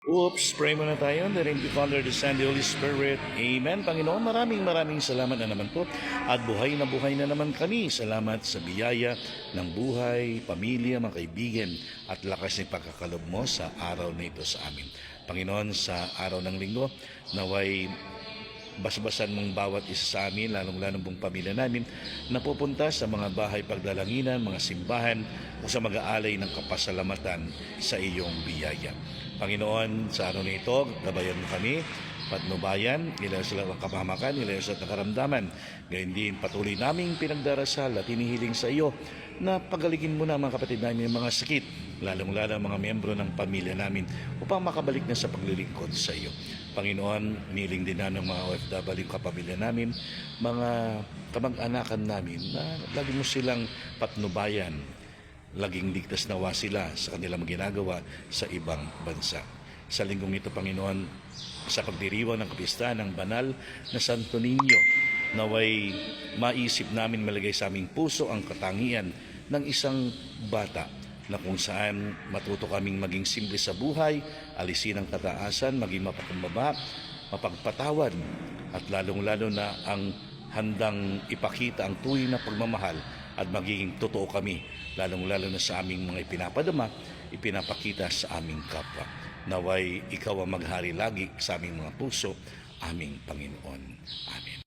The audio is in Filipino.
Oops, pray muna tayo. In the name of the Father, the Son, the Holy Spirit. Amen. Panginoon, maraming salamat na naman po. At buhay na naman kami. Salamat sa biyaya ng buhay, pamilya, mga kaibigan, at lakas ng pagkakalob mo sa araw na ito sa amin. Panginoon, sa araw ng linggo, naway basbasan mong bawat isa sa amin, lalong-lalong pong pamilya namin, na pupunta sa mga bahay paglalanginan, mga simbahan, o sa mag-aalay ng kapasalamatan sa iyong biyaya. Panginoon, sa araw na ito, gabayan mo kami, patnubayan, ilayo sa lahat ng kapahamakan, ilayo sa lahat ng karamdaman. Gayun din, patuloy naming pinagdarasal at hinihiling sa iyo na pagalingin mo na mga kapatid namin yung mga sakit, lalong-lalo mga miyembro ng pamilya namin upang makabalik na sa paglilingkod sa iyo. Panginoon, niling din na ng mga OFW kapamilya namin, mga kamag-anakan namin na lagi mo silang patnubayan, laging ligtas nawa sila sa kanilang ginagawa sa ibang bansa. Sa linggong ito, Panginoon, sa pagdiriwang ng kapistahan ng banal na Santo Niño, naway maisip namin malagay sa aming puso ang katangian ng isang bata na kung saan matuto kaming maging simple sa buhay, alisin ang kataasan, maging mapakumbaba, mapagpatawad, at lalong-lalo na ang handang ipakita ang tunay na pagmamahal at magiging totoo kami, lalong-lalo na sa aming mga ipinapadama, ipinapakita sa aming kapwa. Naway ikaw ang maghari lagi sa aming mga puso, aming Panginoon. Amen.